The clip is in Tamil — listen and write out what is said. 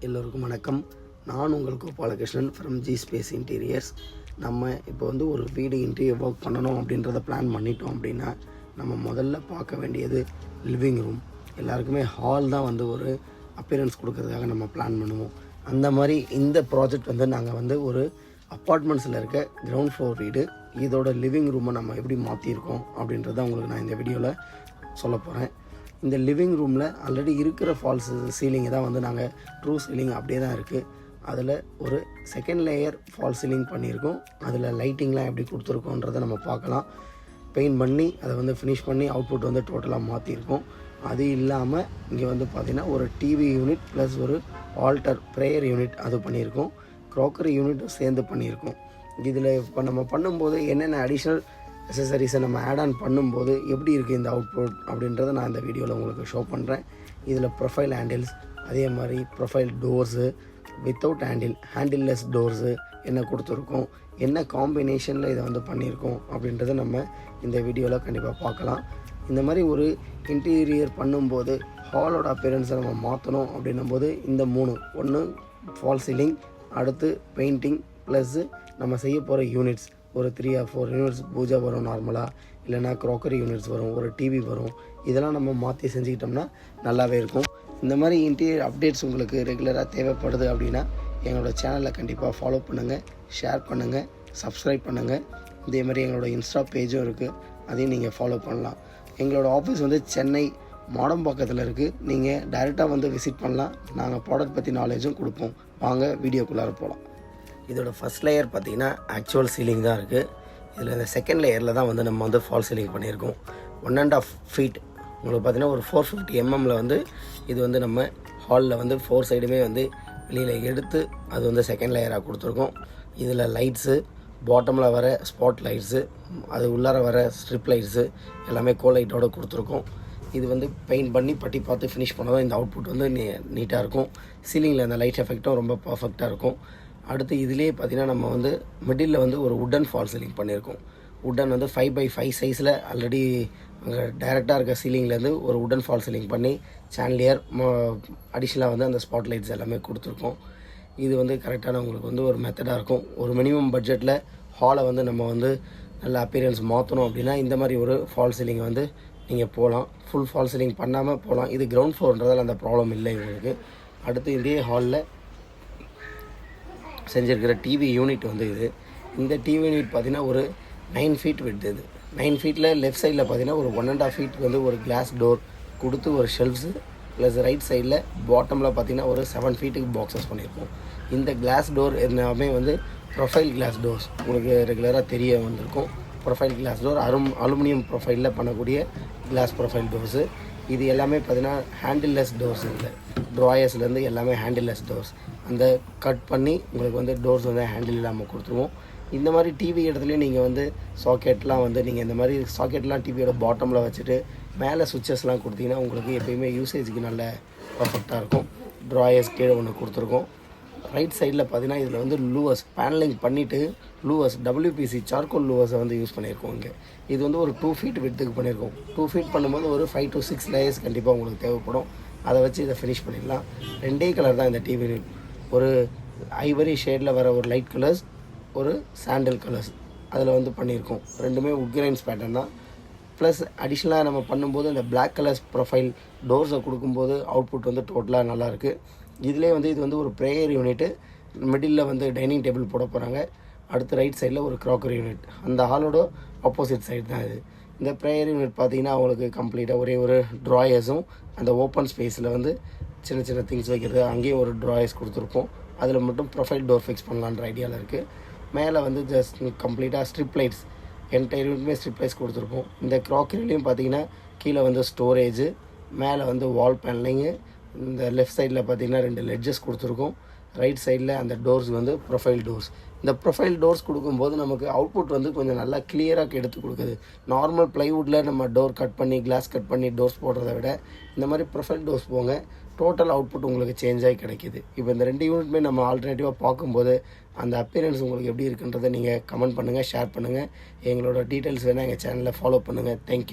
எல்லோருக்கும் வணக்கம். நான் உங்கள் Gopalakrishnan from G space interiors. நம்ம இப்போ ஒரு வீடு இன்டீரியர் ஒர்க் பண்ணணும் அப்படின்றத பிளான் பண்ணிட்டோம் அப்படின்னா நம்ம முதல்ல பார்க்க வேண்டியது லிவிங் ரூம். எல்லாருக்குமே ஹால் தான் ஒரு அப்பியரன்ஸ் கொடுக்கறதுக்காக நம்ம பிளான் பண்ணுவோம். அந்த மாதிரி இந்த ப்ராஜெக்ட் நாங்கள் ஒரு அப்பார்ட்மெண்ட்ஸில் இருக்க கிரவுண்ட் ஃப்ளோர் வீடு. இதோட லிவிங் ரூமை நம்ம எப்படி மாற்றிருக்கோம் அப்படின்றத உங்களுக்கு நான் இந்த வீடியோவில் சொல்ல போகிறேன். இந்த லிவிங் ரூமில் ஆல்ரெடி இருக்கிற ஃபால்ஸ் சீலிங்கை தான் நாங்கள் ட்ரூ சீலிங் அப்படியே தான் இருக்குது. அதில் ஒரு செகண்ட் லேயர் ஃபால் சீலிங் பண்ணியிருக்கோம். அதில் லைட்டிங்லாம் எப்படி கொடுத்துருக்கோன்றதை நம்ம பார்க்கலாம். பெயிண்ட் பண்ணி அதை ஃபினிஷ் பண்ணி அவுட்புட் டோட்டலாக மாற்றிருக்கோம். அது இல்லாமல் இங்கே பார்த்திங்கன்னா ஒரு டிவி யூனிட் ப்ளஸ் ஒரு ஆல்டர் ப்ரேயர் யூனிட் அது பண்ணியிருக்கோம். க்ராக்கரி யூனிட்டும் சேர்ந்து பண்ணியிருக்கோம். இதில் இப்போ நம்ம பண்ணும்போது என்னென்ன அடிஷ்னல் அக்சசரிஸை நம்ம ஆட் ஆன் பண்ணும்போது எப்படி இருக்குது இந்த அவுட்புட் அப்படின்றத நான் இந்த வீடியோவில் உங்களுக்கு ஷோ பண்ணுறேன். இதில் ப்ரொஃபைல் ஹேண்டில்ஸ், அதே மாதிரி ப்ரொஃபைல் டோர்ஸு, வித்தவுட் ஹேண்டில்லெஸ் டோர்ஸு என்ன கொடுத்துருக்கோம், என்ன காம்பினேஷனில் இதை பண்ணியிருக்கோம் அப்படின்றத நம்ம இந்த வீடியோவில் கண்டிப்பாக பார்க்கலாம். இந்த மாதிரி ஒரு இன்டீரியர் பண்ணும்போது ஹாலோட அப்பியரன்ஸை நம்ம மாற்றணும் அப்படின்னும்போது இந்த ஒன்று ஃபால் சீலிங், அடுத்து பெயிண்டிங், ப்ளஸ்ஸு நம்ம செய்ய போகிற யூனிட்ஸ் ஒரு 3 or 4 யூனிட்ஸ் பூஜை வரும் நார்மலாக, இல்லைனா க்ராக்கரி யூனிட்ஸ் வரும், ஒரு டிவி வரும். இதெல்லாம் நம்ம மாற்றி செஞ்சுக்கிட்டோம்னா நல்லாவே இருக்கும். இந்த மாதிரி இன்டீரியர் அப்டேட்ஸ் உங்களுக்கு ரெகுலராக தேவைப்படுது அப்படின்னா எங்களோட சேனலை கண்டிப்பாக ஃபாலோ பண்ணுங்கள், ஷேர் பண்ணுங்கள், சப்ஸ்கிரைப் பண்ணுங்கள். இதே மாதிரி எங்களோட இன்ஸ்டா பேஜும் இருக்குது, அதையும் நீங்கள் ஃபாலோ பண்ணலாம். எங்களோட ஆஃபீஸ் சென்னை மாடம்பாக்கத்தில் இருக்குது. நீங்கள் டைரெக்டாக விசிட் பண்ணலாம். நாங்கள் ப்ராடக்ட் பற்றி நாலேஜும் கொடுப்போம். வாங்க வீடியோக்குள்ளார போகலாம். இதோட ஃபஸ்ட் லேயர் பார்த்திங்கன்னா ஆக்சுவல் சீலிங் தான் இருக்குது. இதில் இந்த செகண்ட் லேயரில் தான் நம்ம ஃபால் சீலிங் பண்ணியிருக்கோம். 1.5 feet உங்களுக்கு பார்த்திங்கன்னா ஒரு 450 mmல இது நம்ம ஹாலில் 4 சைடுமே வெளியில் எடுத்து அது செகண்ட் லேயராக கொடுத்துருக்கோம். இதில் லைட்ஸு, பாட்டமில் வர ஸ்பாட் லைட்ஸு, அது உள்ளார வர ஸ்ட்ரிப் லைட்ஸு எல்லாமே கோலைட்டோடு கொடுத்துருக்கோம். இது பெயிண்ட் பண்ணி பட்டி பார்த்து ஃபினிஷ் பண்ணதான் இந்த அவுட்புட் நீட்டாக இருக்கும். சீலிங்கில் அந்த லைட் எஃபெக்டும் ரொம்ப பர்ஃபெக்டாக இருக்கும். அடுத்து இதிலே பார்த்திங்கன்னா நம்ம மிடில் ஒரு உட்டன் ஃபால் சீலிங் பண்ணியிருக்கோம். உட்டன் 5x5 சைஸில் ஆல்ரெடி அங்கே டைரெக்டாக இருக்க சீலிங்லேருந்து ஒரு உட்டன் ஃபால் சீலிங் பண்ணி சான்லியர் அடிஷ்னலாக அந்த ஸ்பாட் லைட்ஸ் எல்லாமே கொடுத்துருக்கோம். இது கரெக்டான உங்களுக்கு ஒரு மெத்தடாக இருக்கும். ஒரு மினிமம் பட்ஜெட்டில் ஹாலை நம்ம நல்ல அப்பியரன்ஸ் மாற்றணும் அப்படின்னா இந்த மாதிரி ஒரு ஃபால் சீலிங் நீங்கள் போகலாம். ஃபுல் ஃபால் சீலிங் பண்ணாமல் போகலாம். இது கிரவுண்ட் ஃப்ளோர்ன்றதால் அந்த ப்ராப்ளம் இல்லை உங்களுக்கு. அடுத்து இதே ஹாலில் செஞ்சுருக்கிற டிவி யூனிட் இந்த டிவி யூனிட் பார்த்திங்கன்னா ஒரு 9 feet விடுது. இது 9 feetல லெஃப்ட் சைடில் பார்த்திங்கன்னா ஒரு 1.5 feet ஒரு கிளாஸ் டோர் கொடுத்து ஒரு ஷெல்ஃப்ஸு ப்ளஸ் ரைட் சைடில் பாட்டமில் பார்த்திங்கன்னா ஒரு 7 feetக்கு பாக்ஸஸ் பண்ணியிருக்கோம். இந்த கிளாஸ் டோர் எல்லாமே ப்ரொஃபைல் கிளாஸ் டோர்ஸ் உங்களுக்கு ரெகுலராக தெரிய வந்திருக்கும். ப்ரொஃபைல் கிளாஸ் டோர் அலுமினியம் ப்ரொஃபைலில் பண்ணக்கூடிய கிளாஸ் ப்ரொஃபைல் டோர்ஸு. இது எல்லாமே பார்த்திங்கன்னா ஹேண்டில்லெஸ் டோர்ஸ். இல்லை ட்ராயர்ஸ்லேருந்து எல்லாமே ஹேண்டில்லெஸ் டோர்ஸ். அந்த கட் பண்ணி உங்களுக்கு டோர்ஸ் ஹேண்டில் இல்லாமல் கொடுத்துருவோம். இந்த மாதிரி டிவி இடத்துலையும் நீங்கள் சாக்கெட்லாம் நீங்கள் இந்த மாதிரி சாக்கெட்லாம் டிவியோட பாட்டமில் வச்சுட்டு மேலே சுவிட்சஸ்லாம் கொடுத்தீங்கன்னா உங்களுக்கு எப்பயுமே யூசேஜுக்கு நல்ல பர்ஃபெக்டாக இருக்கும். ட்ராயர்ஸ் கீழே ஒன்று கொடுத்துருக்கோம். ரைட் சைடில் பார்த்தீங்கன்னா இதில் லூவர்ஸ் பேனலிங் பண்ணிவிட்டு லூவர்ஸ் WPC சார்கோல் லூவர்ஸை யூஸ் பண்ணியிருக்கோம். இங்கே இது ஒரு 2 feet விட்டுக்கு பண்ணியிருக்கோம். 2 feet பண்ணும்போது ஒரு 5 to 6 லேயர்ஸ் கண்டிப்பாக உங்களுக்கு தேவைப்படும். அதை வச்சு இதை ஃபினிஷ் பண்ணிடலாம். 2 கலர் தான் இந்த டிவி. ஒரு ஐவரி ஷேடில் வர ஒரு லைட் கலர்ஸ், ஒரு சாண்டல் கலர்ஸ் அதில் பண்ணியிருக்கோம். ரெண்டுமே உட்கிரைன்ஸ் பேட்டர்ன் தான். ப்ளஸ் அடிஷ்னலாக நம்ம பண்ணும்போது இந்த பிளாக் கலர்ஸ் ப்ரொஃபைல் டோர்ஸை கொடுக்கும்போது அவுட்புட் டோட்டலாக நல்லாயிருக்கு. இதிலே இது ஒரு prayer unit, middle dining table போட போகிறாங்க. அடுத்து ரைட் சைடில் ஒரு க்ராக்கரி யூனிட். அந்த ஹாலோட ஆப்போசிட் சைடு தான் இது. இந்த ப்ரேயர் யூனிட் பார்த்திங்கன்னா அவங்களுக்கு கம்ப்ளீட்டாக ஒரே ஒரு ட்ராயர்ஸும் அந்த ஓப்பன் ஸ்பேஸில் சின்ன சின்ன திங்ஸ் வைக்கிறது அங்கேயும் ஒரு ட்ராயர்ஸ் கொடுத்துருப்போம். அதில் மட்டும் ப்ரொஃபைல் டோர் ஃபிக்ஸ் பண்ணலான்ற ஐடியாவில் இருக்குது. மேலே ஜஸ்ட் கம்ப்ளீட்டாக ஸ்ட்ரிப் லைட்ஸ் என்டையர் யூனிட்டுமே ஸ்ட்ரிப் லைட்ஸ் கொடுத்துருப்போம். இந்த க்ராக்கரிலையும் பார்த்திங்கன்னா கீழே ஸ்டோரேஜு, மேலே வால் பேனலிங்கு, இந்த லெஃப்ட் சைடில் பார்த்திங்கன்னா 2 லெட்ஜஸ் கொடுத்துருக்கோம். ரைட் சைடில் அந்த டோர்ஸ் ப்ரொஃபைல் டோர்ஸ். இந்த ப்ரொஃபைல் டோர்ஸ் கொடுக்கும்போது நமக்கு அவுட்புட் கொஞ்சம் நல்லா கிளியராக எடுத்து கொடுக்குது. நார்மல் ப்ளைவுட்டில் நம்ம டோர் கட் பண்ணி கிளாஸ் கட் பண்ணி டோர்ஸ் போடுறத விட இந்த மாதிரி ப்ரொஃபைல் டோர்ஸ் போங்க, டோட்டல் அவுட்புட் உங்களுக்கு சேஞ்ச் ஆகி கிடைக்கிது. இப்போ இந்த 2 யூனிட்டுமே நம்ம ஆல்டர்னேட்டிவாக பார்க்கும்போது அந்த அப்பியரன்ஸ் உங்களுக்கு எப்படி இருக்குன்றதை நீங்கள் கமெண்ட் பண்ணுங்கள், ஷேர் பண்ணுங்கள். எங்களோட டீட்டெயில்ஸ் வேணால் எங்கள் சேனலில் ஃபாலோ பண்ணுங்கள். தேங்க்யூ.